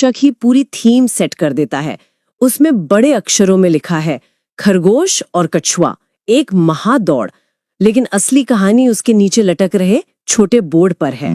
दर्शक ही पूरी theme set कर देता है। उसमें बड़े अक्षरों में लिखा है खरगोश और कछुआ, एक महादौड़, लेकिन असली कहानी उसके नीचे लटक रहे छोटे बोर्ड पर है।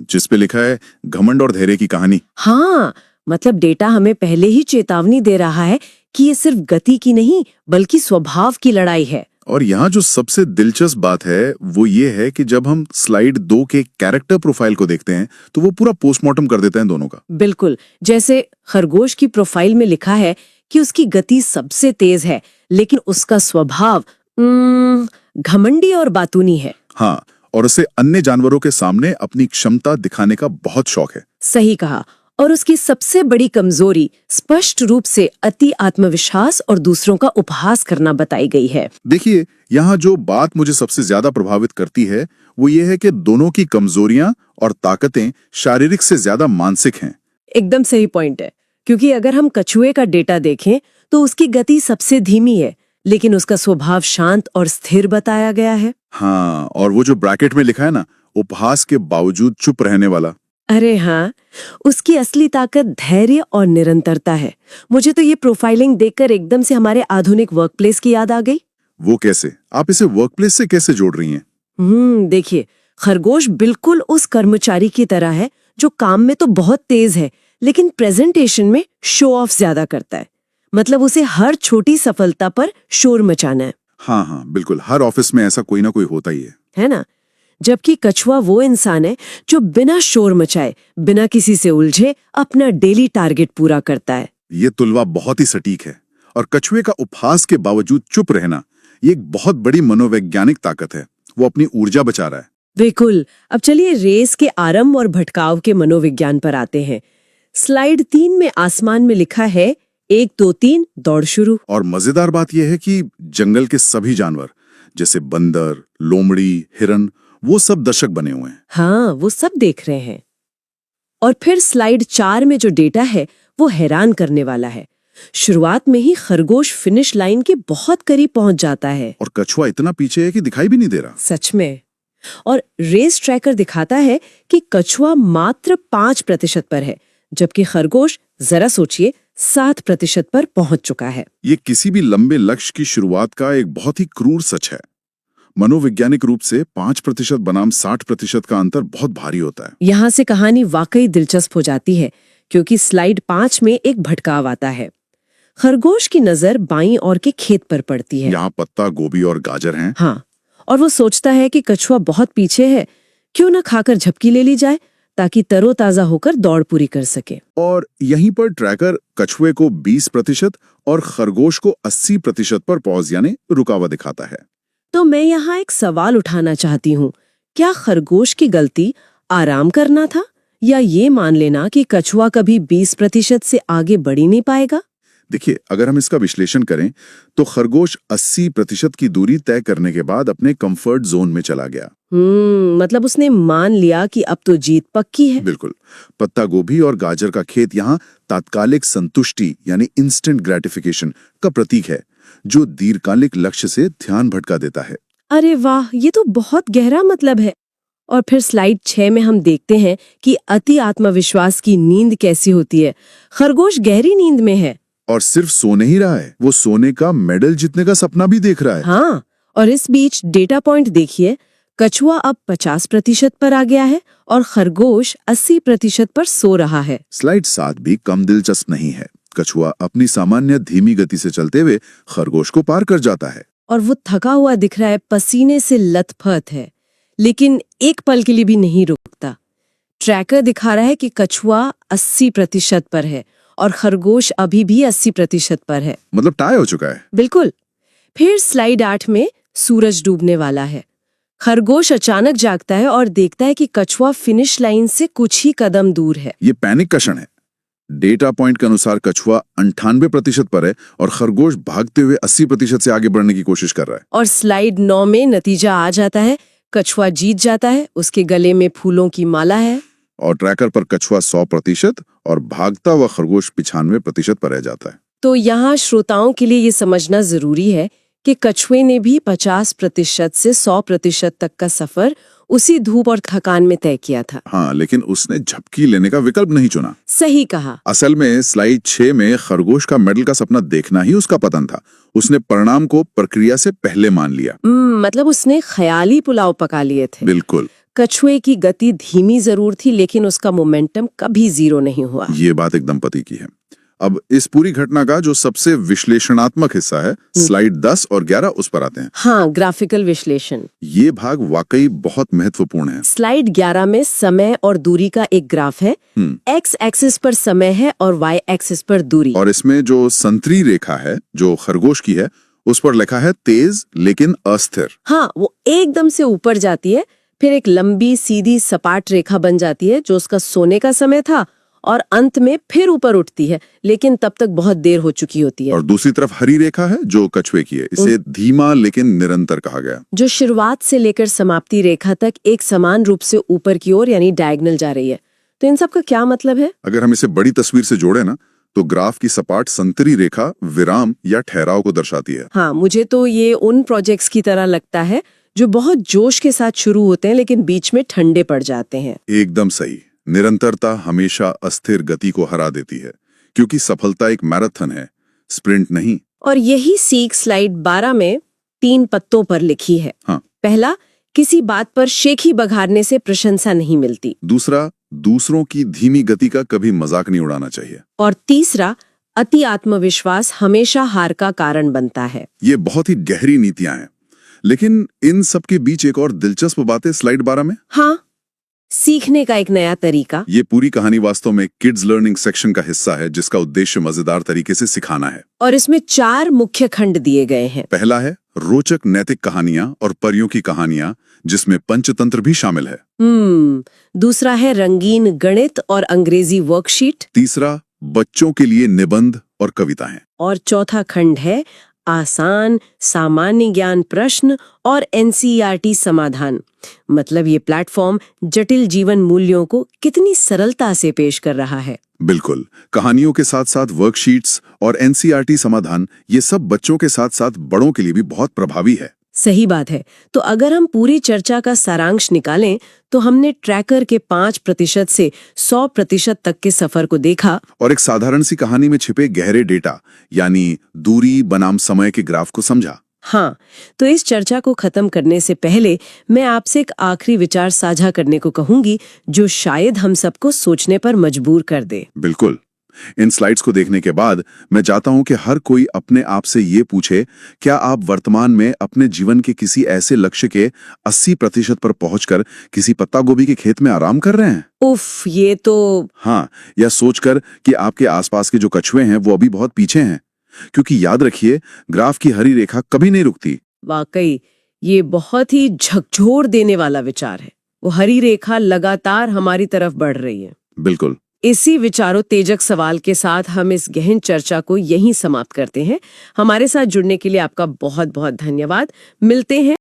जिस पे लिखा है घमंड और धैर्य की कहानी। हाँ, मतलब डेटा हमें पहले ही चेतावनी दे रहा है कि ये सिर्फ गति की नहीं बल्कि स्वभाव की लड़ाई है। और यहाँ जो सबसे दिलचस्प बात है वो ये है कि जब हम स्लाइड 2 के कैरेक्टर प्रोफाइल को देखते हैं तो वो पूरा पोस्टमार्टम कर देते हैं दोनों का। बिल्कुल, जैसे खरगोश की प्रोफाइल में लिखा है कि उसकी गति सबसे तेज है, लेकिन उसका स्वभाव घमंडी और बातूनी है। हाँ, और उसे अन्य जानवरों के सामने अपनी क्षमता दिखाने का बहुत शौक है। सही कहा। और उसकी सबसे बड़ी कमजोरी स्पष्ट रूप से अति आत्मविश्वास और दूसरों का उपहास करना बताई गई है। देखिए, यहाँ जो बात मुझे सबसे ज्यादा प्रभावित करती है वो ये है कि दोनों की कमजोरियां और ताकतें शारीरिक से ज्यादा मानसिक हैं। एकदम सही पॉइंट है, क्योंकि अगर हम कछुए का डेटा देखें तो उसकी गति सबसे धीमी है, लेकिन उसका स्वभाव शांत और स्थिर बताया गया है। हाँ, और वो जो ब्रैकेट में लिखा है ना, उपहास के बावजूद चुप रहने वाला। अरे हाँ, उसकी असली ताकत धैर्य और निरंतरता है। मुझे तो ये प्रोफाइलिंग देखकर एकदम से हमारे आधुनिक वर्कप्लेस की याद आ गई। वो कैसे? आप इसे वर्कप्लेस से कैसे जोड़ रही हैं? देखिए, खरगोश बिल्कुल उस कर्मचारी की तरह है जो काम में तो बहुत तेज है, लेकिन प्रेजेंटेशन में शो ऑफ ज्यादा करता है। मतलब उसे हर छोटी सफलता पर शोर मचाना है। हाँ, बिल्कुल, हर ऑफिस में ऐसा कोई ना कोई होता ही है ना? जबकि कछुआ वो इंसान है जो बिना शोर मचाए, बिना किसी से उलझे अपना डेली टारगेट पूरा करता है। ये तुलवा बहुत ही सटीक है। और कछुए का उपहास के बावजूद चुप रहना, ये एक बहुत बड़ी मनोवैज्ञानिक ताकत है। वो अपनी ऊर्जा बचा रहा है। बिल्कुल। अब चलिए रेस के आरंभ और भटकाव के मनोविज्ञान पर आते हैं। स्लाइड 3 में आसमान में लिखा है 1 2 3 दौड़ शुरू। और मजेदार बात यह है कि जंगल के सभी जानवर जैसे बंदर, लोमड़ी, हिरन, वो सब दर्शक बने हुए हैं। हाँ, वो सब देख रहे हैं। और फिर स्लाइड 4 में जो डेटा है वो हैरान करने वाला है। शुरुआत में ही खरगोश फिनिश लाइन के बहुत करीब पहुंच जाता है और कछुआ इतना पीछे है कि दिखाई भी नहीं दे रहा। सच में। और रेस ट्रैकर दिखाता है कि कछुआ मात्र 5% पर है, जबकि खरगोश, जरा सोचिए, 7% पर पहुंच चुका है। ये किसी भी लंबे लक्ष्य की शुरुआत का एक बहुत ही क्रूर सच है। मनोवैज्ञानिक रूप से 5% बनाम 60% का अंतर बहुत भारी होता है। यहाँ से कहानी वाकई दिलचस्प हो जाती है, क्योंकि स्लाइड 5 में एक भटकाव आता है। खरगोश की नजर बाईं ओर के खेत पर पड़ती है। यहाँ पत्ता गोभी और गाजर हैं। हाँ, और वो सोचता है कि कछुआ बहुत पीछे है, क्यों न खाकर झपकी ले ली जाए ताकि तरोताजा होकर दौड़ पूरी कर सके। और यहीं पर ट्रैकर कछुए को 20% और खरगोश को 80% पर पॉज यानी रुका हुआ दिखाता है। तो मैं यहाँ एक सवाल उठाना चाहती हूँ, क्या खरगोश की गलती आराम करना था, या ये मान लेना कि कछुआ कभी 20% से आगे बढ़ ही नहीं पाएगा? देखिए, अगर हम इसका विश्लेषण करें तो खरगोश 80% की दूरी तय करने के बाद अपने कंफर्ट जोन में चला गया। मतलब उसने मान लिया कि अब तो जीत पक्की है। बिल्कुल। पत्ता गोभी और गाजर का खेत यहाँ तात्कालिक संतुष्टि यानी इंस्टेंट ग्रेटिफिकेशन का प्रतीक है, जो दीर्घकालिक लक्ष्य से ध्यान भटका देता है। अरे वाह, ये तो बहुत गहरा मतलब है। और फिर स्लाइड 6 में हम देखते हैं कि अति आत्मविश्वास की नींद कैसी होती है। खरगोश गहरी नींद में है और सिर्फ सोने ही रहा है, वो सोने का मेडल जीतने का सपना भी देख रहा है। हाँ, और इस बीच डेटा पॉइंट देखिए, कछुआ अब 50% पर आ गया है और खरगोश 80% पर सो रहा है। स्लाइड 7 भी कम दिलचस्प नहीं है। कछुआ अपनी सामान्य धीमी गति से चलते हुए खरगोश को पार कर जाता है। और वो थका हुआ दिख रहा है, पसीने से लथपथ है, लेकिन एक पल के लिए भी नहीं रुकता। ट्रैकर दिखा रहा है कि कछुआ 80% पर है और खरगोश अभी भी 80% पर है। मतलब टाई हो चुका है। बिल्कुल। फिर स्लाइड 8 में सूरज डूबने वाला है। खरगोश अचानक जागता है और देखता है कि कछुआ फिनिश लाइन से कुछ ही कदम दूर है। ये पैनिक का क्षण है। डेटा पॉइंट के अनुसार कछुआ 98% पर है और खरगोश भागते हुए 80% से आगे बढ़ने की कोशिश कर रहा है। और स्लाइड 9 में नतीजा आ जाता है, कछुआ जीत जाता है, उसके गले में फूलों की माला है। और ट्रैकर पर कछुआ 100% और भागता हुआ खरगोश 95% पर रह जाता है। तो यहाँ श्रोताओं के लिए ये समझना जरूरी है कि कछुए ने भी 50% से 100% तक का सफर उसी धूप और थकान में तय किया था। हाँ, लेकिन उसने झपकी लेने का विकल्प नहीं चुना। सही कहा। असल में स्लाइड 6 में खरगोश का मेडल का सपना देखना ही उसका पतन था। उसने परिणाम को प्रक्रिया से पहले मान लिया। मतलब उसने ख्याली पुलाव पका लिए थे। बिल्कुल। कछुए की गति धीमी जरूर थी, लेकिन उसका मोमेंटम कभी जीरो नहीं हुआ। ये बात एकदम पते की है। अब इस पूरी घटना का जो सबसे विश्लेषणात्मक हिस्सा है, स्लाइड 10 और 11, उस पर आते हैं। हाँ, ग्राफिकल विश्लेषण। ये भाग वाकई बहुत महत्वपूर्ण है। स्लाइड 11 में समय और दूरी का एक ग्राफ है। एक्स एक्सिस पर समय है और वाई एक्सिस पर दूरी। और इसमें जो संतरी रेखा है, जो खरगोश की है, उस पर लिखा है तेज लेकिन अस्थिर। हाँ, वो एकदम से ऊपर जाती है, फिर एक लंबी सीधी सपाट रेखा बन जाती है जो उसका सोने का समय था, और अंत में फिर ऊपर उठती है, लेकिन तब तक बहुत देर हो चुकी होती है। और दूसरी तरफ हरी रेखा है जो कछुए की है। इसे धीमा लेकिन निरंतर कहा गया, जो शुरुआत से लेकर समाप्ति रेखा तक एक समान रूप से ऊपर की ओर यानी डायगोनल जा रही है। तो इन सब का क्या मतलब है? अगर हम इसे बड़ी तस्वीर से जोड़े ना, तो ग्राफ की सपाट संतरी रेखा विराम या ठहराव को दर्शाती है। हाँ, मुझे तो ये उन प्रोजेक्ट्स की तरह लगता है जो बहुत जोश के साथ शुरू होते हैं लेकिन बीच में ठंडे पड़ जाते हैं। एकदम सही। निरंतरता हमेशा अस्थिर गति को हरा देती है, क्योंकि सफलता एक मैराथन है, स्प्रिंट नहीं। और यही सीख स्लाइड 12 में 3 पत्तों पर लिखी है। हाँ। पहला, किसी बात पर शेखी बघारने से प्रशंसा नहीं मिलती। दूसरा, दूसरों की धीमी गति का कभी मजाक नहीं उड़ाना चाहिए। और तीसरा, अति आत्मविश्वास हमेशा हार का कारण बनता है। ये बहुत ही गहरी नीतियां हैं, लेकिन इन सब के बीच एक और दिलचस्प बात है स्लाइड 12 में। हाँ, सीखने का एक नया तरीका। ये पूरी कहानी वास्तव में किड्स लर्निंग सेक्शन का हिस्सा है, जिसका उद्देश्य मजेदार तरीके से सिखाना है। और इसमें 4 मुख्य खंड दिए गए हैं। पहला है रोचक नैतिक कहानियां और परियों की कहानियां, जिसमें पंचतंत्र भी शामिल है। दूसरा है रंगीन गणित और अंग्रेजी वर्कशीट। तीसरा, बच्चों के लिए निबंध और कविताएं। और चौथा खंड है आसान सामान्य ज्ञान प्रश्न और एनसीईआरटी समाधान। मतलब ये प्लेटफॉर्म जटिल जीवन मूल्यों को कितनी सरलता से पेश कर रहा है। बिल्कुल। कहानियों के साथ साथ वर्कशीट्स और एनसीईआरटी समाधान, ये सब बच्चों के साथ साथ बड़ों के लिए भी बहुत प्रभावी है। सही बात है। तो अगर हम पूरी चर्चा का सारांश निकालें तो हमने ट्रैकर के 5% से 100% तक के सफर को देखा, और एक साधारण सी कहानी में छिपे गहरे डेटा यानी दूरी बनाम समय के ग्राफ को समझा। हाँ, तो इस चर्चा को खत्म करने से पहले मैं आपसे एक आखिरी विचार साझा करने को कहूंगी, जो शायद हम सबको सोचने पर मजबूर कर दे। बिल्कुल। इन स्लाइड्स को देखने के बाद मैं चाहता हूं कि हर कोई अपने आप से ये पूछे, क्या आप वर्तमान में अपने जीवन के किसी ऐसे लक्ष्य के 80% पर पहुंचकर किसी पत्ता गोभी के खेत में आराम कर रहे हैं? उफ, ये तो। हाँ, या सोचकर कि आपके आसपास के जो कछुए हैं वो अभी बहुत पीछे हैं, क्योंकि याद रखिए, ग्राफ की हरी रेखा कभी नहीं रुकती। वाकई ये बहुत ही झकझोर देने वाला विचार है। वो हरी रेखा लगातार हमारी तरफ बढ़ रही है। बिल्कुल। इसी विचारोत्तेजक सवाल के साथ हम इस गहन चर्चा को यहीं समाप्त करते हैं। हमारे साथ जुड़ने के लिए आपका बहुत बहुत धन्यवाद। मिलते हैं